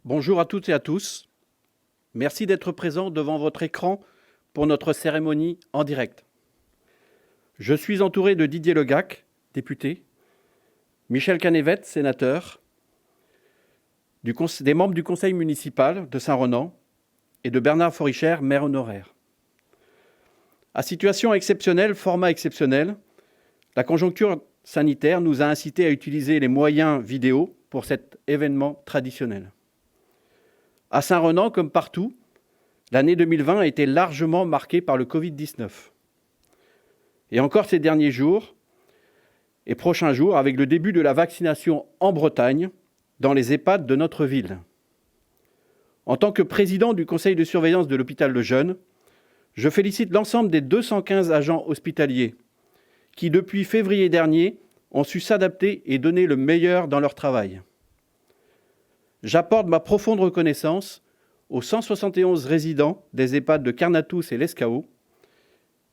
Bonjour à toutes et à tous. Merci d'être présents devant votre écran pour notre cérémonie en direct. Je suis entouré de Didier Legac, député, Michel Canévet, sénateur, des membres du conseil municipal de Saint-Renan et de Bernard Forichère, maire honoraire. À situation exceptionnelle, format exceptionnel, la conjoncture sanitaire nous a incités à utiliser les moyens vidéo pour cet événement traditionnel. À Saint-Renan, comme partout, l'année 2020 a été largement marquée par le Covid-19. Et encore ces derniers jours et prochains jours, avec le début de la vaccination en Bretagne, dans les EHPAD de notre ville. En tant que président du conseil de surveillance de l'hôpital Le Jeune, je félicite l'ensemble des 215 agents hospitaliers qui, depuis février dernier, ont su s'adapter et donner le meilleur dans leur travail. J'apporte ma profonde reconnaissance aux 171 résidents des EHPAD de Carnatous et l'Escaut.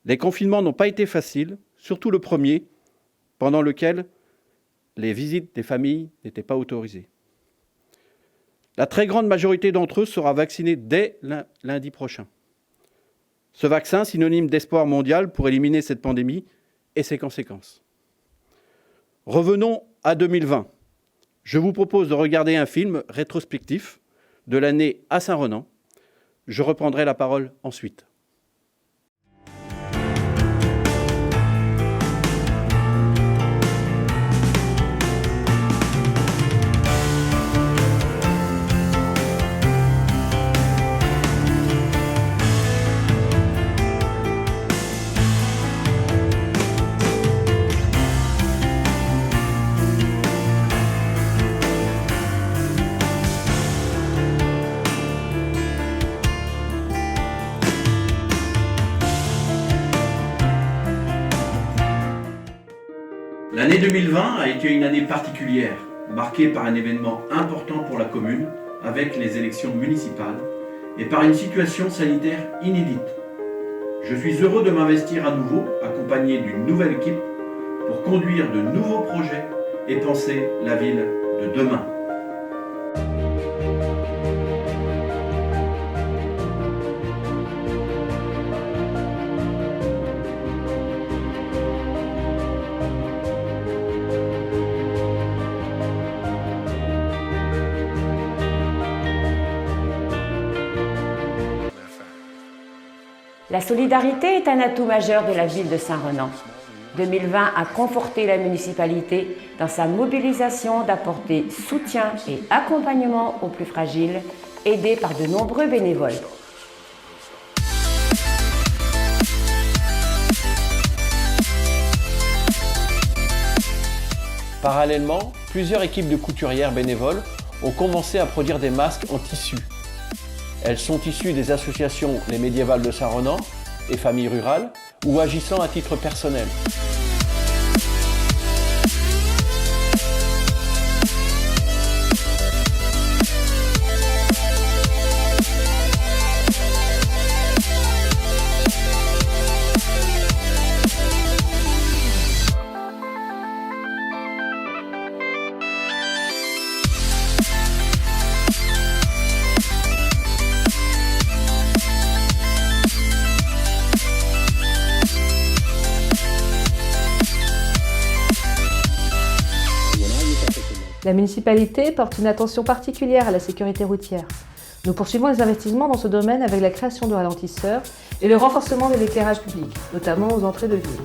Les confinements n'ont pas été faciles, surtout le premier, pendant lequel les visites des familles n'étaient pas autorisées. La très grande majorité d'entre eux sera vaccinée dès lundi prochain. Ce vaccin, synonyme d'espoir mondial pour éliminer cette pandémie et ses conséquences. Revenons à 2020. Je vous propose de regarder un film rétrospectif de l'année à Saint-Renan. Je reprendrai la parole ensuite. L'année 2020 a été une année particulière, marquée par un événement important pour la commune, avec les élections municipales, et par une situation sanitaire inédite. Je suis heureux de m'investir à nouveau, accompagné d'une nouvelle équipe, pour conduire de nouveaux projets et penser la ville de demain. La solidarité est un atout majeur de la ville de Saint-Renan. 2020 a conforté la municipalité dans sa mobilisation d'apporter soutien et accompagnement aux plus fragiles, aidés par de nombreux bénévoles. Parallèlement, plusieurs équipes de couturières bénévoles ont commencé à produire des masques en tissu. Elles sont issues des associations Les Médiévales de Saint-Renan et Familles Rurales ou agissant à titre personnel. La municipalité porte une attention particulière à la sécurité routière. Nous poursuivons les investissements dans ce domaine avec la création de ralentisseurs et le renforcement de l'éclairage public, notamment aux entrées de ville.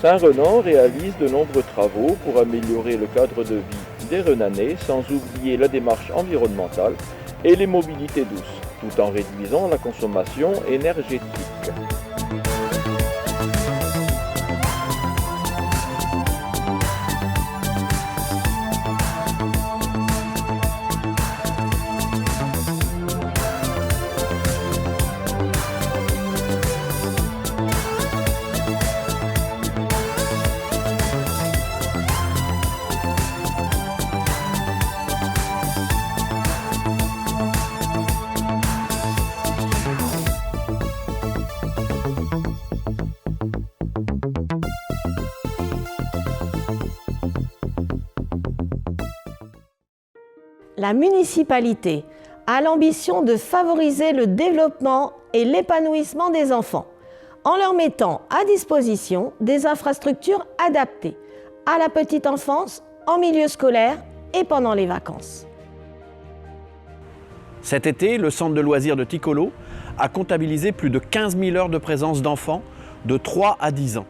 Saint-Renan réalise de nombreux travaux pour améliorer le cadre de vie des Renanais sans oublier la démarche environnementale et les mobilités douces, tout en réduisant la consommation énergétique. la municipalité a l'ambition de favoriser le développement et l'épanouissement des enfants en leur mettant à disposition des infrastructures adaptées à la petite enfance, en milieu scolaire et pendant les vacances. Cet été, le centre de loisirs de Ticolo a comptabilisé plus de 15 000 heures de présence d'enfants de 3 à 10 ans.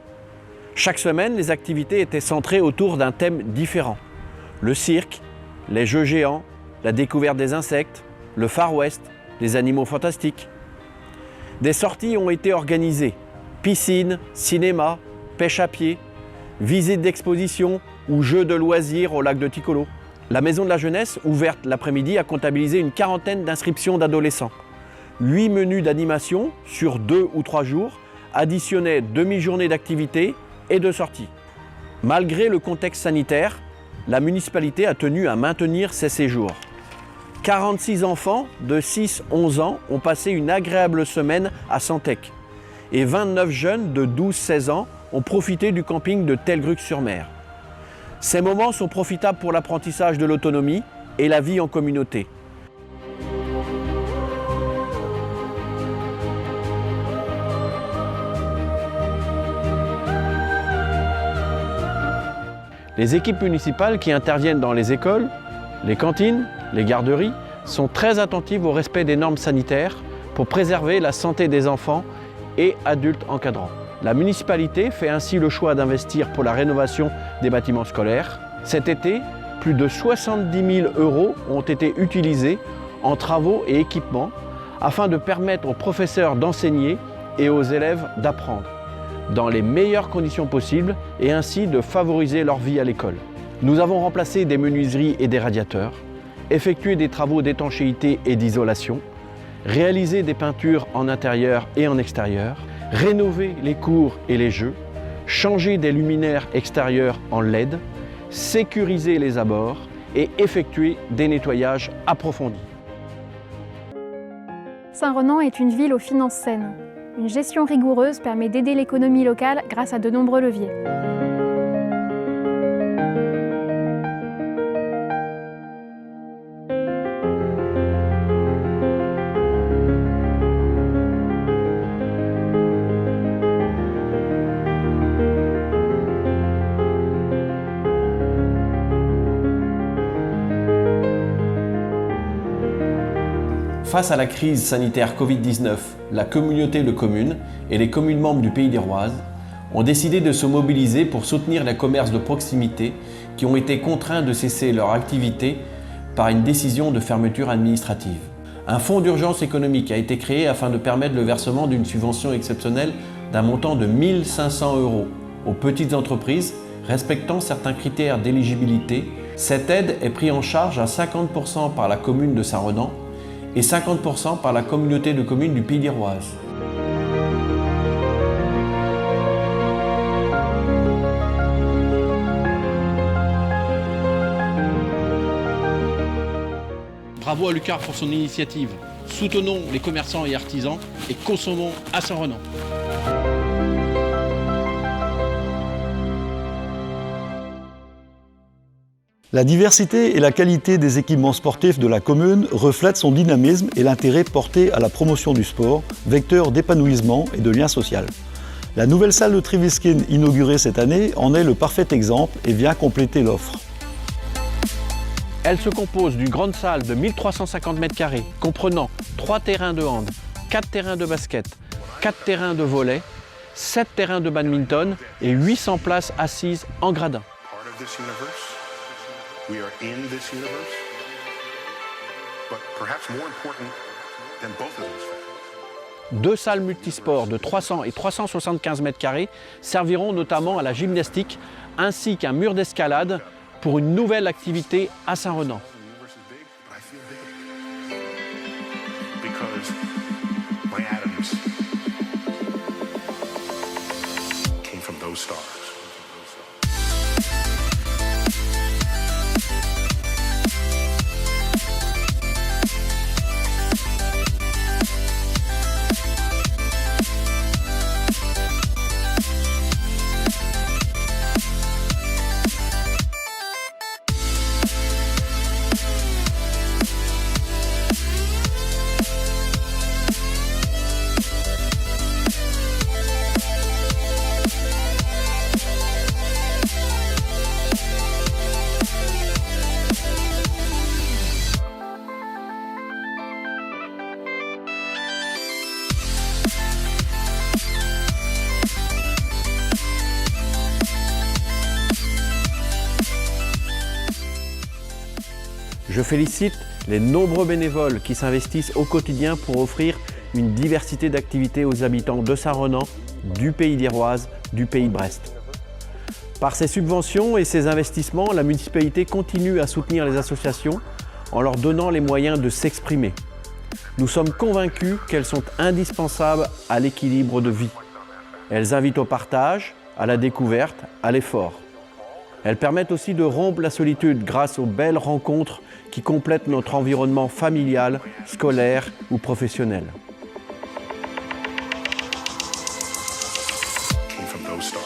Chaque semaine, les activités étaient centrées autour d'un thème différent. Le cirque, les jeux géants, la découverte des insectes, le Far West, les animaux fantastiques. Des sorties ont été organisées. Piscine, cinéma, pêche à pied, visite d'exposition ou jeux de loisirs au lac de Ticolo. La Maison de la Jeunesse, ouverte l'après-midi, a comptabilisé une quarantaine d'inscriptions d'adolescents. 8 menus d'animation sur 2 ou 3 jours additionnaient demi-journée d'activité et de sorties. Malgré le contexte sanitaire, la municipalité a tenu à maintenir ces séjours. 46 enfants de 6-11 ans ont passé une agréable semaine à Santec et 29 jeunes de 12-16 ans ont profité du camping de Telgruc-sur-Mer. Ces moments sont profitables pour l'apprentissage de l'autonomie et la vie en communauté. Les équipes municipales qui interviennent dans les écoles, les cantines, les garderies sont très attentives au respect des normes sanitaires pour préserver la santé des enfants et adultes encadrants. La municipalité fait ainsi le choix d'investir pour la rénovation des bâtiments scolaires. Cet été, plus de 70 000 € ont été utilisés en travaux et équipements afin de permettre aux professeurs d'enseigner et aux élèves d'apprendre dans les meilleures conditions possibles et ainsi de favoriser leur vie à l'école. Nous avons remplacé des menuiseries et des radiateurs, effectué des travaux d'étanchéité et d'isolation, réalisé des peintures en intérieur et en extérieur, rénové les cours et les jeux, changé des luminaires extérieurs en LED, sécurisé les abords et effectué des nettoyages approfondis. Saint-Renan est une ville aux finances saines. Une gestion rigoureuse permet d'aider l'économie locale grâce à de nombreux leviers. Face à la crise sanitaire Covid-19, la communauté de communes et les communes membres du Pays d'Iroise ont décidé de se mobiliser pour soutenir les commerces de proximité qui ont été contraints de cesser leur activité par une décision de fermeture administrative. Un fonds d'urgence économique a été créé afin de permettre le versement d'une subvention exceptionnelle d'un montant de 1 500 € aux petites entreprises respectant certains critères d'éligibilité. Cette aide est prise en charge à 50% par la commune de Saint-Renan et 50% par la communauté de communes du Pays d'Iroise. Bravo à Lucas pour son initiative. Soutenons les commerçants et artisans et consommons à Saint-Renan. La diversité et la qualité des équipements sportifs de la commune reflètent son dynamisme et l'intérêt porté à la promotion du sport, vecteur d'épanouissement et de lien social. La nouvelle salle de Triviskin inaugurée cette année en est le parfait exemple et vient compléter l'offre. Elle se compose d'une grande salle de 1350 m² comprenant 3 terrains de hand, 4 terrains de basket, 4 terrains de volley, 7 terrains de badminton et 800 places assises en gradin. We are in this universe, but perhaps more important than both of those factors. 2 salles multisports de 300 et 375 m² serviront notamment à la gymnastique ainsi qu'un mur d'escalade pour une nouvelle activité à Saint-Renan. Because my atoms came from those stars. Je félicite les nombreux bénévoles qui s'investissent au quotidien pour offrir une diversité d'activités aux habitants de Saint-Renan, du Pays d'Iroise, du Pays de Brest. Par ses subventions et ses investissements, la municipalité continue à soutenir les associations en leur donnant les moyens de s'exprimer. Nous sommes convaincus qu'elles sont indispensables à l'équilibre de vie. Elles invitent au partage, à la découverte, à l'effort. Elles permettent aussi de rompre la solitude grâce aux belles rencontres qui complètent notre environnement familial, scolaire ou professionnel. From those stars.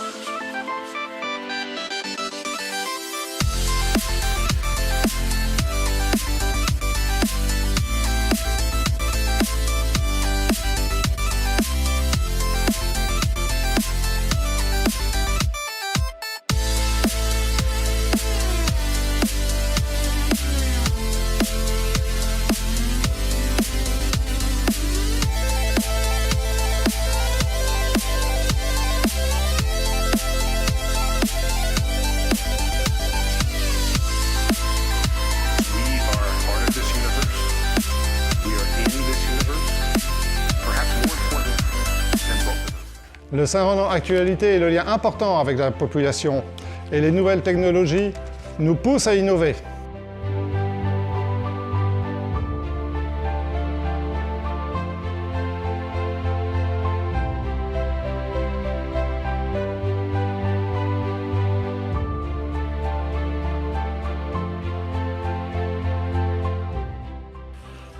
Le Saint-Renan Actualité est le lien important avec la population et les nouvelles technologies nous poussent à innover.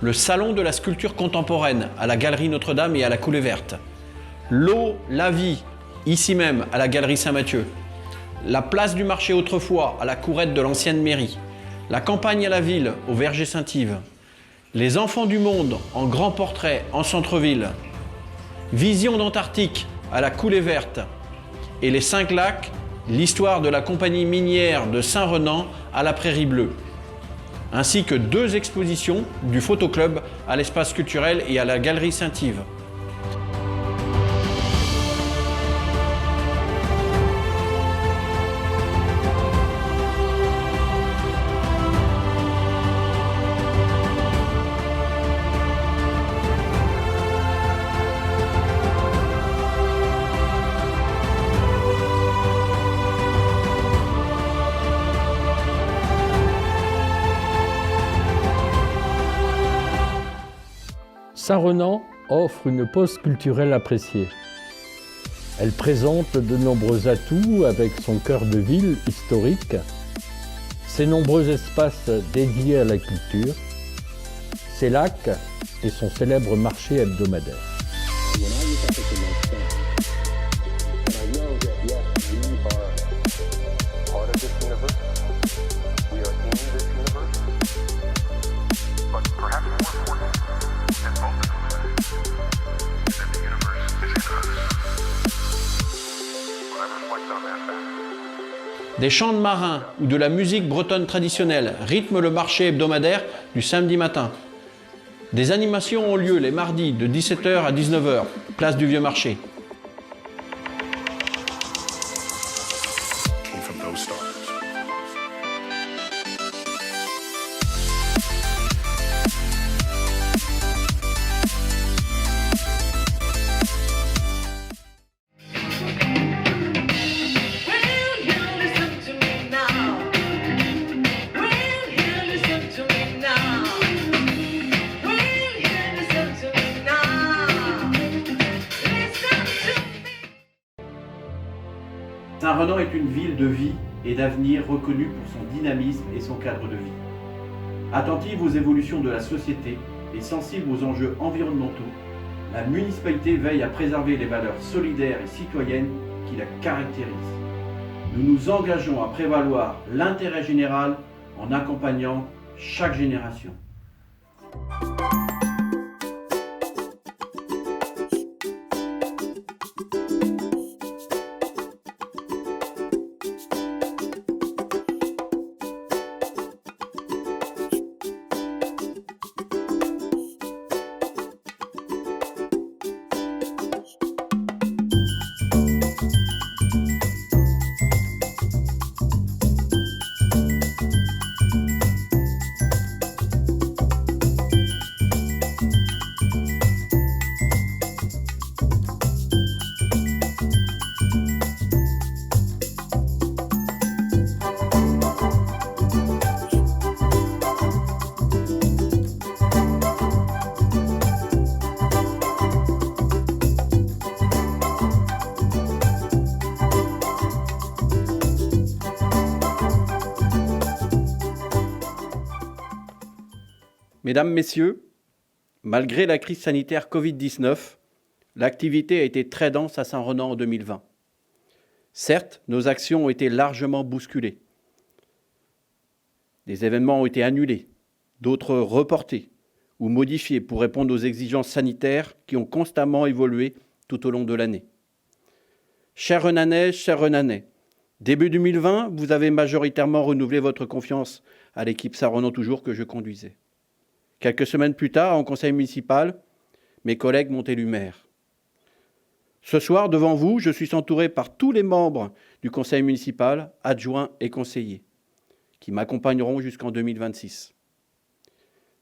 Le salon de la sculpture contemporaine à la Galerie Notre-Dame et à la Coulée Verte. L'eau, la vie, ici même, à la Galerie Saint-Mathieu. La place du marché autrefois, à la courette de l'ancienne mairie. La campagne à la ville, au Verger Saint-Yves. Les enfants du monde, en grand portrait, en centre-ville. Vision d'Antarctique, à la Coulée Verte. Et les 5 lacs, l'histoire de la compagnie minière de Saint-Renan à la Prairie Bleue. Ainsi que 2 expositions du Photoclub à l'espace culturel et à la Galerie Saint-Yves. Saint-Renan offre une pause culturelle appréciée. Elle présente de nombreux atouts avec son cœur de ville historique, ses nombreux espaces dédiés à la culture, ses lacs et son célèbre marché hebdomadaire. Des chants de marins ou de la musique bretonne traditionnelle rythment le marché hebdomadaire du samedi matin. Des animations ont lieu les mardis de 17h à 19h, place du Vieux Marché. From those stars. Saint-Renan est une ville de vie et d'avenir reconnue pour son dynamisme et son cadre de vie. Attentive aux évolutions de la société et sensible aux enjeux environnementaux, la municipalité veille à préserver les valeurs solidaires et citoyennes qui la caractérisent. Nous nous engageons à prévaloir l'intérêt général en accompagnant chaque génération. Mesdames, Messieurs, malgré la crise sanitaire Covid-19, l'activité a été très dense à Saint-Renan en 2020. Certes, nos actions ont été largement bousculées. Des événements ont été annulés, d'autres reportés ou modifiés pour répondre aux exigences sanitaires qui ont constamment évolué tout au long de l'année. Chers Renanais, chers Renanais, début 2020, vous avez majoritairement renouvelé votre confiance à l'équipe Saint-Renan Toujours que je conduisais. Quelques semaines plus tard, en conseil municipal, mes collègues m'ont élu maire. Ce soir, devant vous, je suis entouré par tous les membres du conseil municipal, adjoints et conseillers, qui m'accompagneront jusqu'en 2026.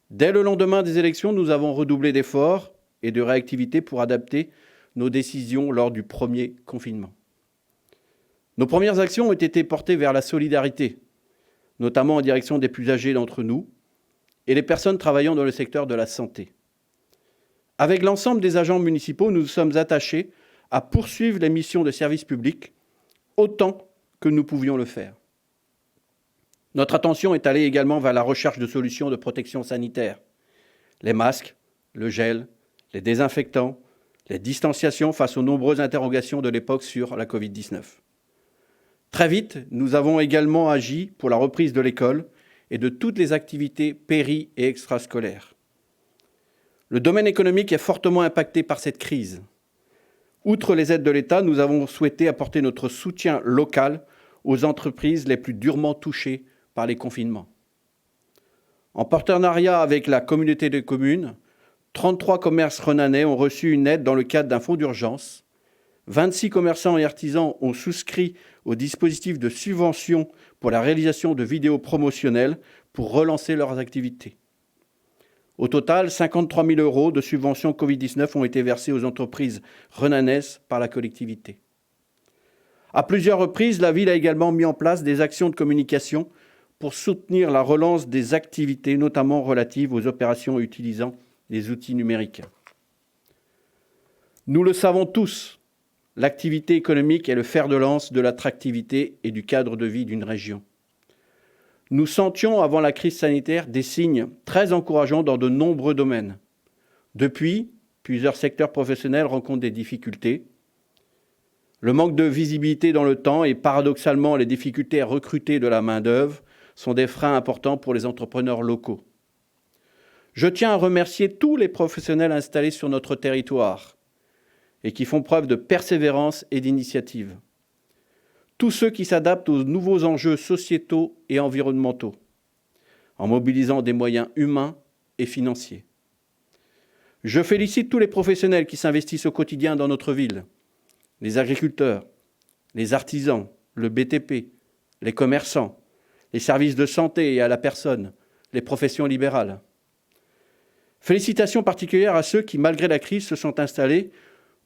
Dès le lendemain des élections, nous avons redoublé d'efforts et de réactivité pour adapter nos décisions lors du premier confinement. Nos premières actions ont été portées vers la solidarité, notamment en direction des plus âgés d'entre nous et les personnes travaillant dans le secteur de la santé. Avec l'ensemble des agents municipaux, nous nous sommes attachés à poursuivre les missions de service public autant que nous pouvions le faire. Notre attention est allée également vers la recherche de solutions de protection sanitaire. Les masques, le gel, les désinfectants, les distanciations face aux nombreuses interrogations de l'époque sur la Covid-19. Très vite, nous avons également agi pour la reprise de l'école et de toutes les activités péri- et extrascolaires. Le domaine économique est fortement impacté par cette crise. Outre les aides de l'État, nous avons souhaité apporter notre soutien local aux entreprises les plus durement touchées par les confinements. En partenariat avec la communauté de communes, 33 commerces renanais ont reçu une aide dans le cadre d'un fonds d'urgence. 26 commerçants et artisans ont souscrit au dispositif de subvention pour la réalisation de vidéos promotionnelles pour relancer leurs activités. Au total, 53 000 € de subventions Covid-19 ont été versés aux entreprises renanaises par la collectivité. À plusieurs reprises, la ville a également mis en place des actions de communication pour soutenir la relance des activités, notamment relatives aux opérations utilisant les outils numériques. Nous le savons tous, l'activité économique est le fer de lance de l'attractivité et du cadre de vie d'une région. Nous sentions avant la crise sanitaire des signes très encourageants dans de nombreux domaines. Depuis, plusieurs secteurs professionnels rencontrent des difficultés. Le manque de visibilité dans le temps et paradoxalement les difficultés à recruter de la main-d'œuvre sont des freins importants pour les entrepreneurs locaux. Je tiens à remercier tous les professionnels installés sur notre territoire et qui font preuve de persévérance et d'initiative. Tous ceux qui s'adaptent aux nouveaux enjeux sociétaux et environnementaux, en mobilisant des moyens humains et financiers. Je félicite tous les professionnels qui s'investissent au quotidien dans notre ville, les agriculteurs, les artisans, le BTP, les commerçants, les services de santé et à la personne, les professions libérales. Félicitations particulières à ceux qui, malgré la crise, se sont installés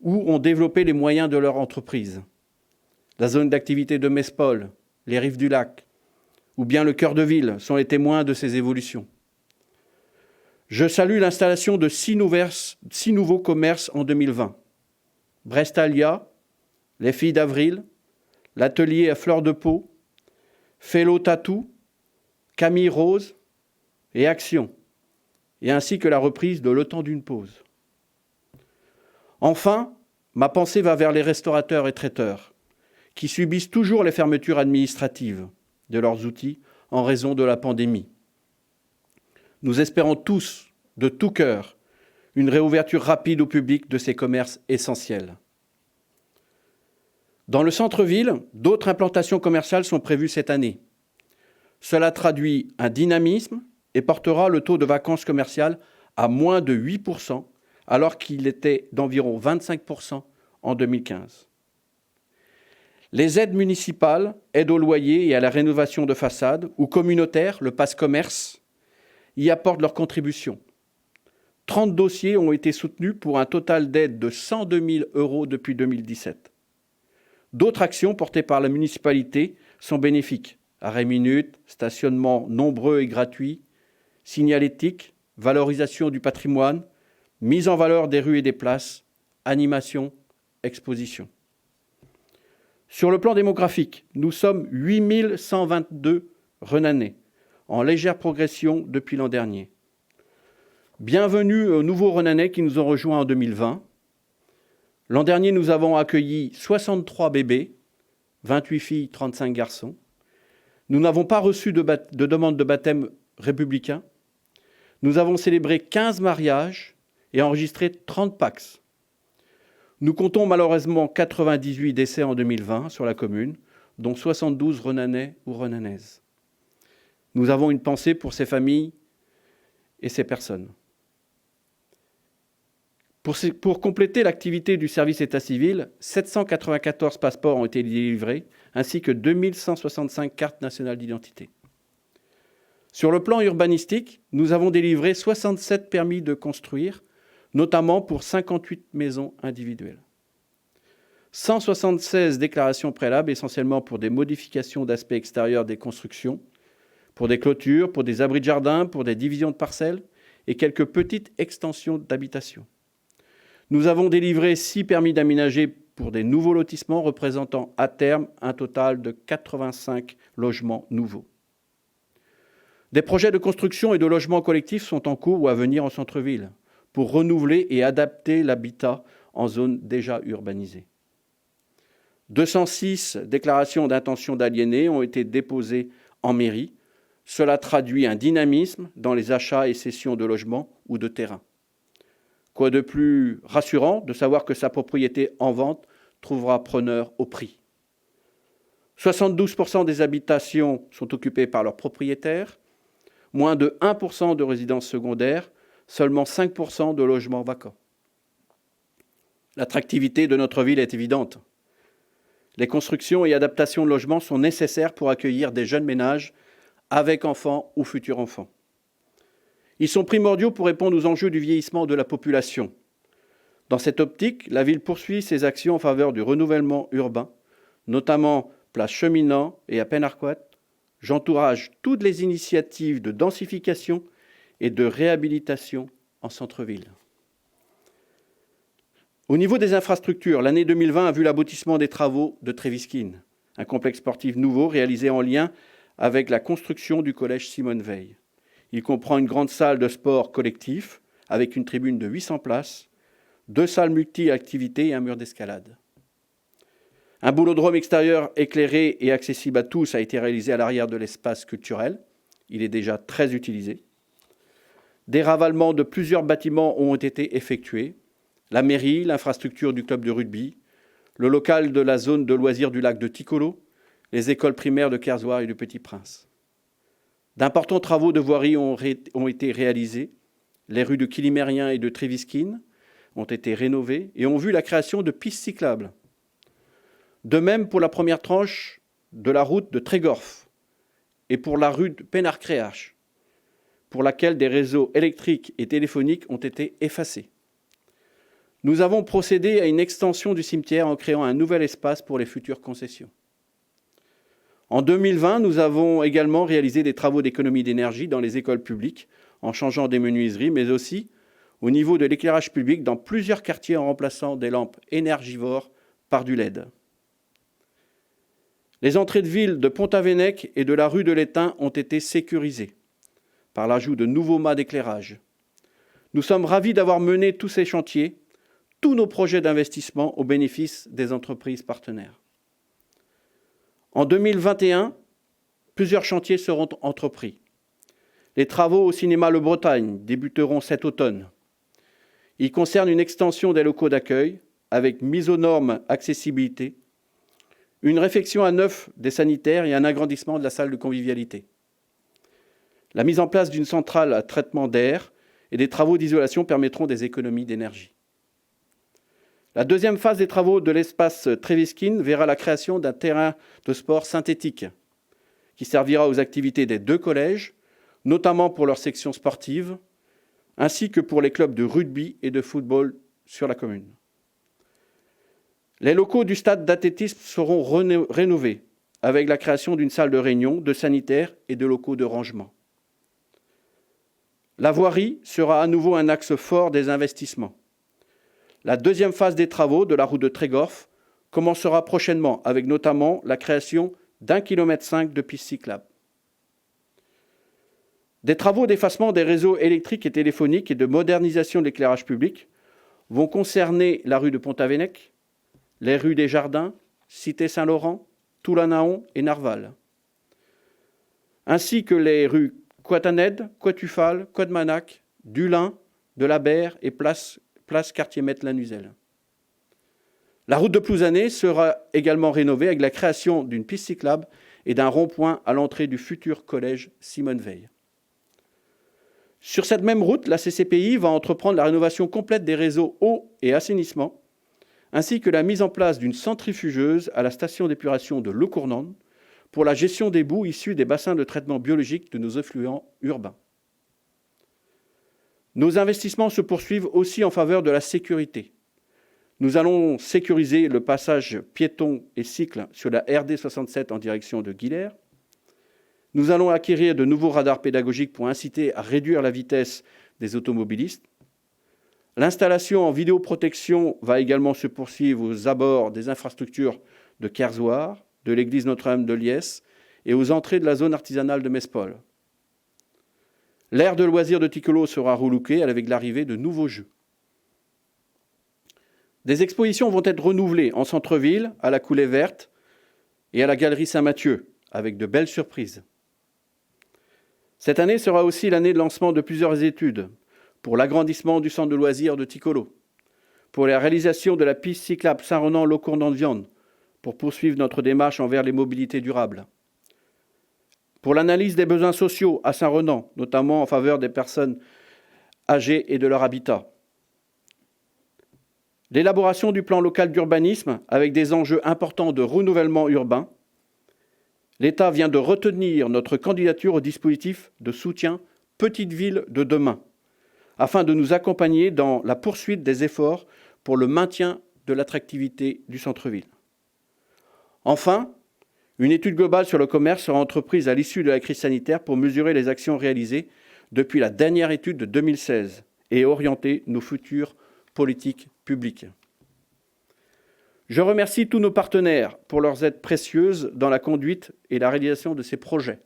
ou ont développé les moyens de leur entreprise. La zone d'activité de Mespol, les rives du lac, ou bien le cœur de ville sont les témoins de ces évolutions. Je salue l'installation de 6 nouveaux commerces en 2020. Brestalia, les Filles d'Avril, l'atelier à Fleur de Pau, Fellow Tattoo, Camille Rose et Action, et ainsi que la reprise de Le Temps d'une pause. Enfin, ma pensée va vers les restaurateurs et traiteurs, qui subissent toujours les fermetures administratives de leurs outils en raison de la pandémie. Nous espérons tous, de tout cœur, une réouverture rapide au public de ces commerces essentiels. Dans le centre-ville, d'autres implantations commerciales sont prévues cette année. Cela traduit un dynamisme et portera le taux de vacances commerciales à moins de 8%, alors qu'il était d'environ 25% en 2015. Les aides municipales, aides au loyer et à la rénovation de façades, ou communautaires, le Pass Commerce, y apportent leur contribution. 30 dossiers ont été soutenus pour un total d'aide de 102 000 € depuis 2017. D'autres actions portées par la municipalité sont bénéfiques. Arrêt minute, stationnement nombreux et gratuit, signalétique, valorisation du patrimoine, mise en valeur des rues et des places, animation, exposition. Sur le plan démographique, nous sommes 8 122 Renanais, en légère progression depuis l'an dernier. Bienvenue aux nouveaux Renanais qui nous ont rejoints en 2020. L'an dernier, nous avons accueilli 63 bébés, 28 filles, 35 garçons. Nous n'avons pas reçu de demande de baptême républicain. Nous avons célébré 15 mariages et enregistré 30 Pacs. Nous comptons malheureusement 98 décès en 2020 sur la commune, dont 72 Renanais ou Renanaises. Nous avons une pensée pour ces familles et ces personnes. Pour compléter l'activité du service état civil, 794 passeports ont été délivrés, ainsi que 2165 cartes nationales d'identité. Sur le plan urbanistique, nous avons délivré 67 permis de construire, notamment pour 58 maisons individuelles. 176 déclarations préalables, essentiellement pour des modifications d'aspect extérieur des constructions, pour des clôtures, pour des abris de jardin, pour des divisions de parcelles et quelques petites extensions d'habitation. Nous avons délivré 6 permis d'aménager pour des nouveaux lotissements représentant à terme un total de 85 logements nouveaux. Des projets de construction et de logements collectifs sont en cours ou à venir en centre-ville pour renouveler et adapter l'habitat en zone déjà urbanisée. 206 déclarations d'intention d'aliéner ont été déposées en mairie. Cela traduit un dynamisme dans les achats et cessions de logements ou de terrains. Quoi de plus rassurant de savoir que sa propriété en vente trouvera preneur au prix. 72% des habitations sont occupées par leurs propriétaires, moins de 1% de résidences secondaires, seulement 5% de logements vacants. L'attractivité de notre ville est évidente. Les constructions et adaptations de logements sont nécessaires pour accueillir des jeunes ménages avec enfants ou futurs enfants. Ils sont primordiaux pour répondre aux enjeux du vieillissement de la population. Dans cette optique, la ville poursuit ses actions en faveur du renouvellement urbain, notamment place Cheminant et à Penarquat. J'encourage toutes les initiatives de densification et de réhabilitation en centre-ville. Au niveau des infrastructures, l'année 2020 a vu l'aboutissement des travaux de Treviskine, un complexe sportif nouveau réalisé en lien avec la construction du collège Simone Veil. Il comprend une grande salle de sport collectif avec une tribune de 800 places, 2 salles multi-activités et un mur d'escalade. Un boulodrome extérieur éclairé et accessible à tous a été réalisé à l'arrière de l'espace culturel. Il est déjà très utilisé. Des ravalements de plusieurs bâtiments ont été effectués. La mairie, l'infrastructure du club de rugby, le local de la zone de loisirs du lac de Ticolo, les écoles primaires de Kerzoir et du Petit-Prince. D'importants travaux de voirie ont été réalisés. Les rues de Kilimérien et de Treviskine ont été rénovées et ont vu la création de pistes cyclables. De même pour la première tranche de la route de Trégorf et pour la rue de Penarcréache, pour laquelle des réseaux électriques et téléphoniques ont été effacés. Nous avons procédé à une extension du cimetière en créant un nouvel espace pour les futures concessions. En 2020, nous avons également réalisé des travaux d'économie d'énergie dans les écoles publiques, en changeant des menuiseries, mais aussi au niveau de l'éclairage public dans plusieurs quartiers en remplaçant des lampes énergivores par du LED. Les entrées de ville de Pont-Avenec et de la rue de l'Étain ont été sécurisées par l'ajout de nouveaux mâts d'éclairage. Nous sommes ravis d'avoir mené tous ces chantiers, tous nos projets d'investissement au bénéfice des entreprises partenaires. En 2021, plusieurs chantiers seront entrepris. Les travaux au cinéma Le Bretagne débuteront cet automne. Ils concernent une extension des locaux d'accueil avec mise aux normes accessibilité, une réfection à neuf des sanitaires et un agrandissement de la salle de convivialité. La mise en place d'une centrale à traitement d'air et des travaux d'isolation permettront des économies d'énergie. La deuxième phase des travaux de l'espace Treviskine verra la création d'un terrain de sport synthétique qui servira aux activités des 2 collèges, notamment pour leurs sections sportives, ainsi que pour les clubs de rugby et de football sur la commune. Les locaux du stade d'athlétisme seront rénovés avec la création d'une salle de réunion, de sanitaires et de locaux de rangement. La voirie sera à nouveau un axe fort des investissements. La deuxième phase des travaux de la route de Trégorf commencera prochainement avec notamment la création d'1,5 km de pistes cyclables. Des travaux d'effacement des réseaux électriques et téléphoniques et de modernisation de l'éclairage public vont concerner la rue de Pont-Avenec, les rues des Jardins, Cité Saint-Laurent, Toulanaon et Narval, ainsi que les rues Coatanède, Coatufal, Coedmanac, Dulin, de la Berre et place Cartier-Mette-Lanuzel. La route de Plouzané sera également rénovée avec la création d'une piste cyclable et d'un rond-point à l'entrée du futur collège Simone Veil. Sur cette même route, la CCPI va entreprendre la rénovation complète des réseaux eau et assainissement, ainsi que la mise en place d'une centrifugeuse à la station d'épuration de l'eau Cournande pour la gestion des boues issues des bassins de traitement biologique de nos effluents urbains. Nos investissements se poursuivent aussi en faveur de la sécurité. Nous allons sécuriser le passage piéton et cycle sur la RD 67 en direction de Guilher. Nous allons acquérir de nouveaux radars pédagogiques pour inciter à réduire la vitesse des automobilistes. L'installation en vidéoprotection va également se poursuivre aux abords des infrastructures de Kersoir, de l'église Notre-Dame de Liesse et aux entrées de la zone artisanale de Mespol. L'aire de loisirs de Ticolo sera relookée avec l'arrivée de nouveaux jeux. Des expositions vont être renouvelées en centre-ville, à la Coulée Verte et à la Galerie Saint-Mathieu, avec de belles surprises. Cette année sera aussi l'année de lancement de plusieurs études pour l'agrandissement du centre de loisirs de Ticolo, pour la réalisation de la piste cyclable Saint-Renan-Locournande pour poursuivre notre démarche envers les mobilités durables, pour l'analyse des besoins sociaux à Saint-Renan, notamment en faveur des personnes âgées et de leur habitat, l'élaboration du plan local d'urbanisme avec des enjeux importants de renouvellement urbain. L'État vient de retenir notre candidature au dispositif de soutien Petites Villes de demain, afin de nous accompagner dans la poursuite des efforts pour le maintien de l'attractivité du centre-ville. Enfin, une étude globale sur le commerce sera entreprise à l'issue de la crise sanitaire pour mesurer les actions réalisées depuis la dernière étude de 2016 et orienter nos futures politiques publiques. Je remercie tous nos partenaires pour leur aide précieuse dans la conduite et la réalisation de ces projets.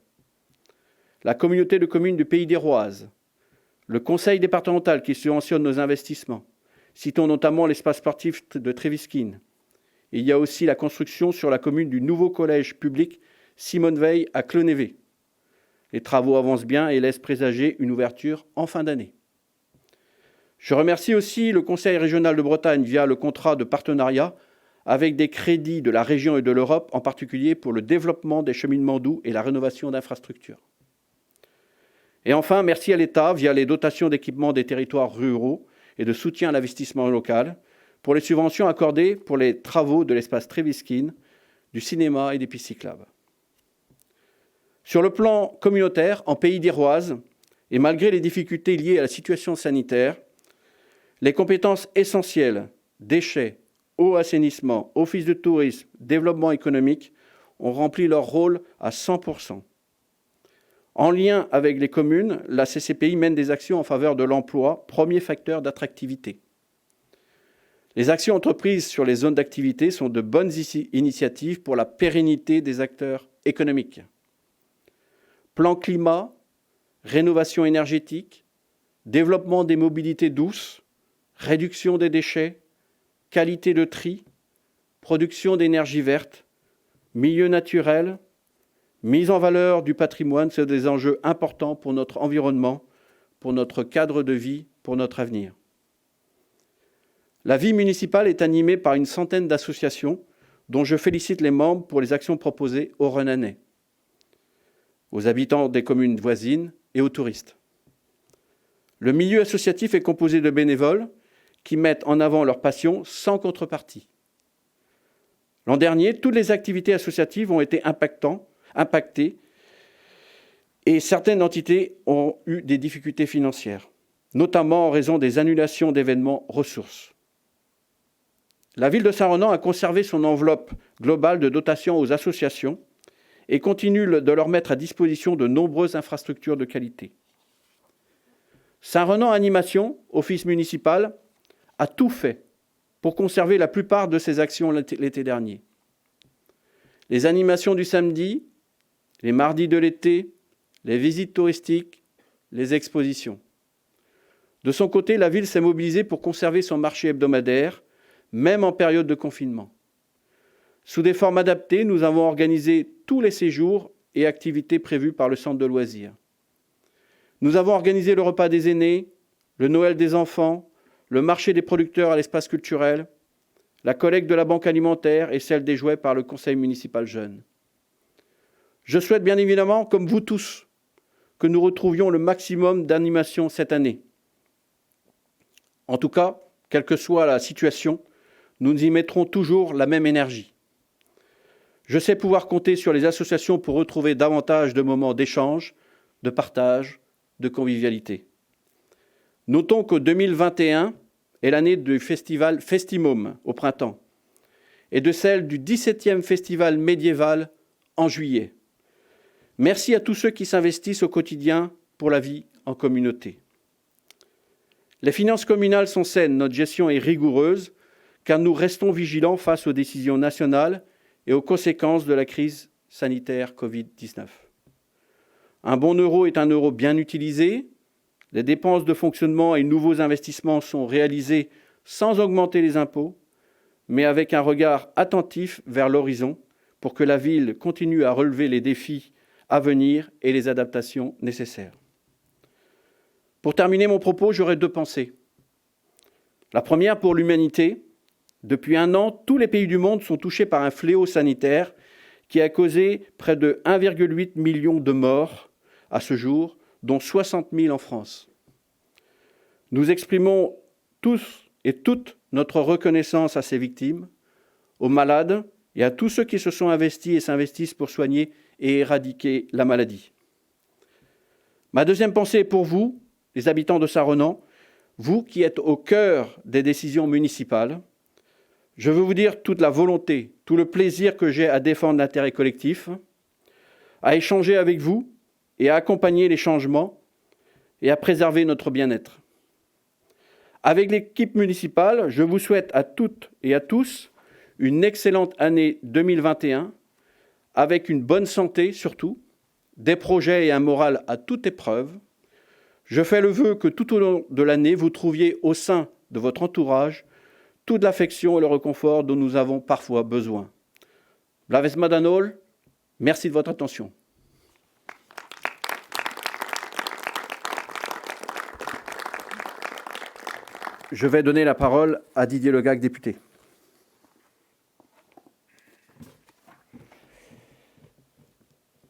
La communauté de communes du Pays d'Héroise, le conseil départemental qui subventionne nos investissements, citons notamment l'espace sportif de Tréviskine. Il y a aussi la construction sur la commune du nouveau collège public Simone Veil à Clonévé. Les travaux avancent bien et laissent présager une ouverture en fin d'année. Je remercie aussi le Conseil régional de Bretagne via le contrat de partenariat avec des crédits de la région et de l'Europe, en particulier pour le développement des cheminements doux et la rénovation d'infrastructures. Et enfin, merci à l'État via les dotations d'équipement des territoires ruraux et de soutien à l'investissement local pour les subventions accordées pour les travaux de l'espace Tréviskine, du cinéma et des pistes cyclables. Sur le plan communautaire, en Pays d'Héroise, et malgré les difficultés liées à la situation sanitaire, les compétences essentielles, déchets, eau, assainissement, office de tourisme, développement économique, ont rempli leur rôle à 100%. En lien avec les communes, la CCPI mène des actions en faveur de l'emploi, premier facteur d'attractivité. Les actions entreprises sur les zones d'activité sont de bonnes initiatives pour la pérennité des acteurs économiques. Plan climat, rénovation énergétique, développement des mobilités douces, réduction des déchets, qualité de tri, production d'énergie verte, milieu naturel, mise en valeur du patrimoine, c'est des enjeux importants pour notre environnement, pour notre cadre de vie, pour notre avenir. La vie municipale est animée par une centaine d'associations dont je félicite les membres pour les actions proposées aux Renanais, aux habitants des communes voisines et aux touristes. Le milieu associatif est composé de bénévoles qui mettent en avant leur passion sans contrepartie. L'an dernier, toutes les activités associatives ont été impactées et certaines entités ont eu des difficultés financières, notamment en raison des annulations d'événements ressources. La ville de Saint-Renan a conservé son enveloppe globale de dotation aux associations et continue de leur mettre à disposition de nombreuses infrastructures de qualité. Saint-Renan Animation, office municipal, a tout fait pour conserver la plupart de ses actions l'été dernier. Les animations du samedi, les mardis de l'été, les visites touristiques, les expositions. De son côté, la ville s'est mobilisée pour conserver son marché hebdomadaire, même en période de confinement. Sous des formes adaptées, nous avons organisé tous les séjours et activités prévues par le centre de loisirs. Nous avons organisé le repas des aînés, le Noël des enfants, le marché des producteurs à l'espace culturel, la collecte de la banque alimentaire et celle des jouets par le conseil municipal jeune. Je souhaite bien évidemment, comme vous tous, que nous retrouvions le maximum d'animation cette année. En tout cas, quelle que soit la situation, nous y mettrons toujours la même énergie. Je sais pouvoir compter sur les associations pour retrouver davantage de moments d'échange, de partage, de convivialité. Notons que 2021 est l'année du festival Festimum au printemps et de celle du 17e festival médiéval en juillet. Merci à tous ceux qui s'investissent au quotidien pour la vie en communauté. Les finances communales sont saines, notre gestion est rigoureuse, car nous restons vigilants face aux décisions nationales et aux conséquences de la crise sanitaire Covid-19. Un bon euro est un euro bien utilisé. Les dépenses de fonctionnement et nouveaux investissements sont réalisés sans augmenter les impôts, mais avec un regard attentif vers l'horizon pour que la ville continue à relever les défis à venir et les adaptations nécessaires. Pour terminer mon propos, j'aurai deux pensées. La première pour l'humanité. Depuis un an, tous les pays du monde sont touchés par un fléau sanitaire qui a causé près de 1,8 million de morts à ce jour, dont 60 000 en France. Nous exprimons tous et toutes notre reconnaissance à ces victimes, aux malades et à tous ceux qui se sont investis et s'investissent pour soigner et éradiquer la maladie. Ma deuxième pensée est pour vous, les habitants de Saint-Renan, vous qui êtes au cœur des décisions municipales. Je veux vous dire toute la volonté, tout le plaisir que j'ai à défendre l'intérêt collectif, à échanger avec vous et à accompagner les changements et à préserver notre bien-être. Avec l'équipe municipale, je vous souhaite à toutes et à tous une excellente année 2021, avec une bonne santé surtout, des projets et un moral à toute épreuve. Je fais le vœu que tout au long de l'année, vous trouviez au sein de votre entourage toute l'affection et le réconfort dont nous avons parfois besoin. Blaves Madanol, merci de votre attention. Je vais donner la parole à Didier Legac, député.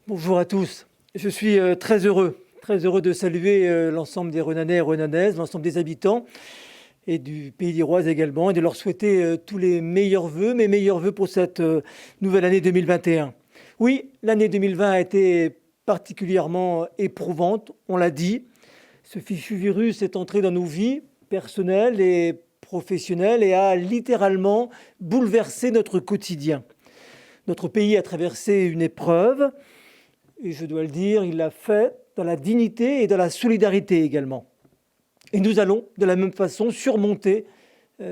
Bonjour à tous. Je suis très heureux de saluer l'ensemble des Renanais et Renanaises, l'ensemble des habitants et du Pays d'Iroise également, et de leur souhaiter tous les meilleurs vœux, mes meilleurs vœux pour cette nouvelle année 2021. Oui, l'année 2020 a été particulièrement éprouvante, on l'a dit. Ce fichu virus est entré dans nos vies personnelles et professionnelles et a littéralement bouleversé notre quotidien. Notre pays a traversé une épreuve, et je dois le dire, il l'a fait dans la dignité et dans la solidarité également. Et nous allons, de la même façon, surmonter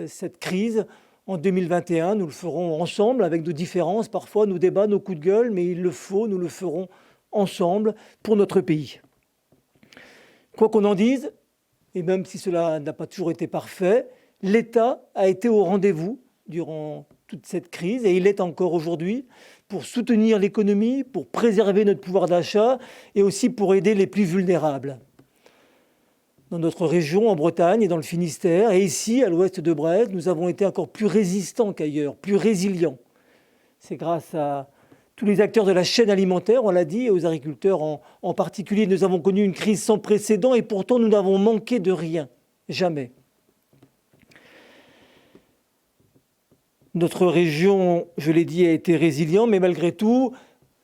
cette crise en 2021. Nous le ferons ensemble, avec nos différences, parfois nos débats, nos coups de gueule, mais il le faut, nous le ferons ensemble pour notre pays. Quoi qu'on en dise, et même si cela n'a pas toujours été parfait, l'État a été au rendez-vous durant toute cette crise, et il l'est encore aujourd'hui, pour soutenir l'économie, pour préserver notre pouvoir d'achat et aussi pour aider les plus vulnérables. Dans notre région, en Bretagne et dans le Finistère, et ici, à l'ouest de Brest, nous avons été encore plus résistants qu'ailleurs, plus résilients. C'est grâce à tous les acteurs de la chaîne alimentaire, on l'a dit, et aux agriculteurs en particulier. Nous avons connu une crise sans précédent et pourtant nous n'avons manqué de rien, jamais. Notre région, je l'ai dit, a été résiliente, mais malgré tout,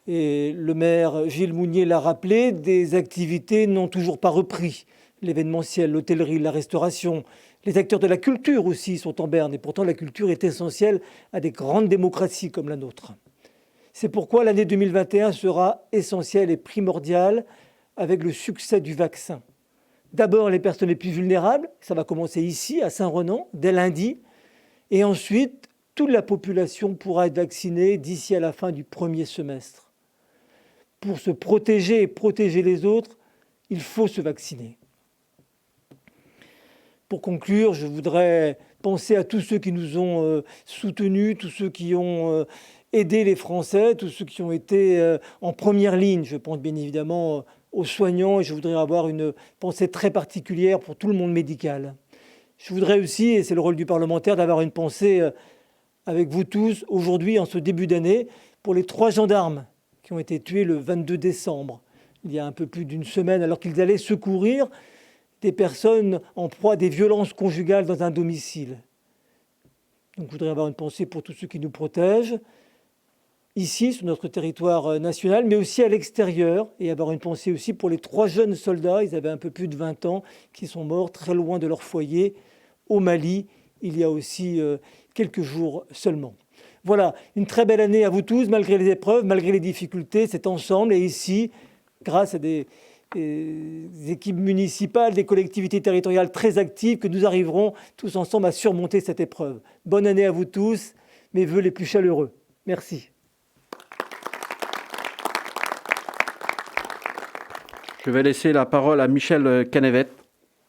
et le maire Gilles Mounier l'a rappelé, des activités n'ont toujours pas repris. L'événementiel, l'hôtellerie, la restauration, les acteurs de la culture aussi sont en berne. Et pourtant, la culture est essentielle à des grandes démocraties comme la nôtre. C'est pourquoi l'année 2021 sera essentielle et primordiale avec le succès du vaccin. D'abord, les personnes les plus vulnérables, ça va commencer ici, à Saint-Renan, dès lundi. Et ensuite, toute la population pourra être vaccinée d'ici à la fin du premier semestre. Pour se protéger et protéger les autres, il faut se vacciner. Pour conclure, je voudrais penser à tous ceux qui nous ont soutenus, tous ceux qui ont aidé les Français, tous ceux qui ont été en première ligne. Je pense bien évidemment aux soignants et je voudrais avoir une pensée très particulière pour tout le monde médical. Je voudrais aussi, et c'est le rôle du parlementaire, d'avoir une pensée avec vous tous aujourd'hui, en ce début d'année, pour les 3 gendarmes qui ont été tués le 22 décembre, il y a un peu plus d'une semaine, alors qu'ils allaient secourir des personnes en proie à des violences conjugales dans un domicile. Donc je voudrais avoir une pensée pour tous ceux qui nous protègent, ici, sur notre territoire national, mais aussi à l'extérieur, et avoir une pensée aussi pour les 3 jeunes soldats, ils avaient un peu plus de 20 ans, qui sont morts très loin de leur foyer, au Mali, il y a aussi quelques jours seulement. Voilà, une très belle année à vous tous, malgré les épreuves, malgré les difficultés, c'est ensemble, et ici, grâce à des équipes municipales, des collectivités territoriales très actives, que nous arriverons tous ensemble à surmonter cette épreuve. Bonne année à vous tous, mes vœux les plus chaleureux. Merci. Je vais laisser la parole à Michel Cannevet,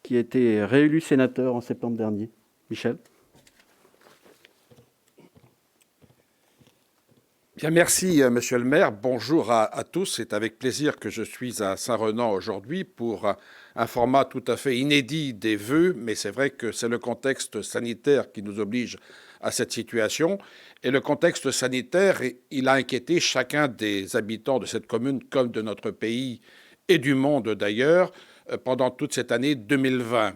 qui a été réélu sénateur en septembre dernier. Michel. Bien, merci, monsieur le maire. Bonjour à tous. C'est avec plaisir que je suis à Saint-Renan aujourd'hui pour un format tout à fait inédit des vœux, mais c'est vrai que c'est le contexte sanitaire qui nous oblige à cette situation. Et le contexte sanitaire, il a inquiété chacun des habitants de cette commune comme de notre pays et du monde d'ailleurs pendant toute cette année 2020.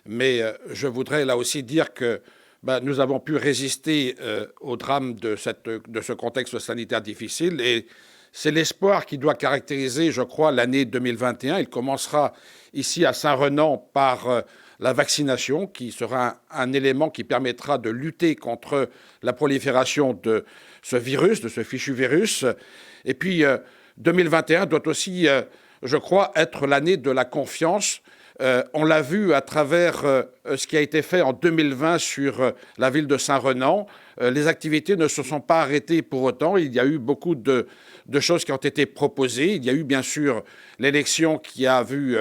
Mais je voudrais là aussi dire que nous avons pu résister au drame de ce contexte sanitaire difficile et c'est l'espoir qui doit caractériser, je crois, l'année 2021. Il commencera ici à Saint-Renan par la vaccination qui sera un élément qui permettra de lutter contre la prolifération de ce virus, de ce fichu virus. Et puis 2021 doit aussi, je crois, être l'année de la confiance. On l'a vu à travers ce qui a été fait en 2020 sur la ville de Saint-Renan. Les activités ne se sont pas arrêtées pour autant. Il y a eu beaucoup de choses qui ont été proposées. Il y a eu bien sûr l'élection qui a vu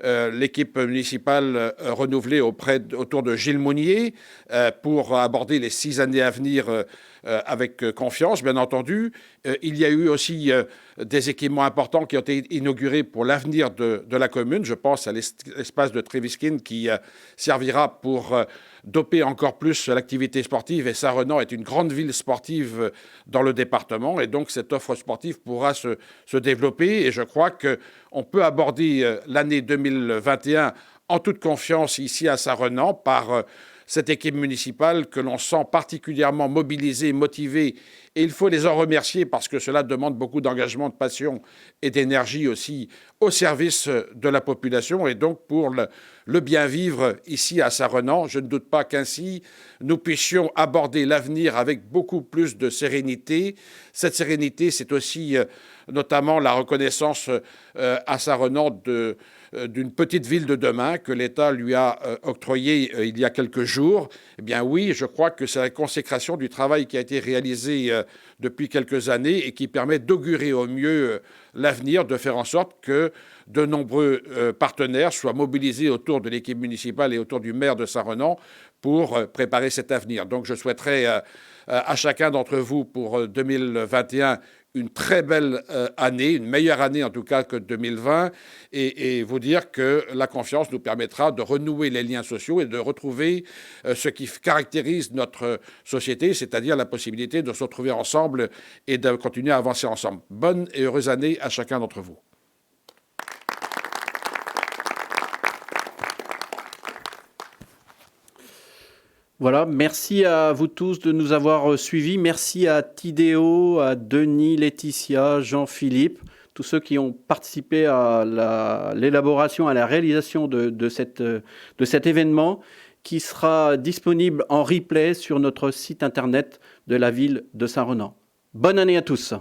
l'équipe municipale renouvelée autour de Gilles Mounier pour aborder les 6 années à venir avec confiance, bien entendu. Il y a eu aussi des équipements importants qui ont été inaugurés pour l'avenir de la commune. Je pense à l'espace de Tréviskin qui servira pour doper encore plus l'activité sportive. Et Saint-Renan est une grande ville sportive dans le département. Et donc, cette offre sportive pourra se développer. Et je crois qu'on peut aborder l'année 2021 en toute confiance ici à Saint-Renan par cette équipe municipale que l'on sent particulièrement mobilisée, motivée. Et il faut les en remercier parce que cela demande beaucoup d'engagement, de passion et d'énergie aussi au service de la population et donc pour le bien vivre ici à Saint-Renan. Je ne doute pas qu'ainsi nous puissions aborder l'avenir avec beaucoup plus de sérénité. Cette sérénité, c'est aussi notamment la reconnaissance à Saint-Renan d'une petite ville de demain que l'État lui a octroyée il y a quelques jours. Eh bien oui, je crois que c'est la consécration du travail qui a été réalisé depuis quelques années et qui permet d'augurer au mieux l'avenir, de faire en sorte que de nombreux partenaires soient mobilisés autour de l'équipe municipale et autour du maire de Saint-Renan pour préparer cet avenir. Donc je souhaiterais à chacun d'entre vous pour 2021 une très belle année, une meilleure année en tout cas que 2020, et vous dire que la confiance nous permettra de renouer les liens sociaux et de retrouver ce qui caractérise notre société, c'est-à-dire la possibilité de se retrouver ensemble et de continuer à avancer ensemble. Bonne et heureuse année à chacun d'entre vous. Voilà, merci à vous tous de nous avoir suivis. Merci à Tidéo, à Denis, Laetitia, Jean-Philippe, tous ceux qui ont participé à l'élaboration, à la réalisation de cet événement qui sera disponible en replay sur notre site internet de la ville de Saint-Renan. Bonne année à tous.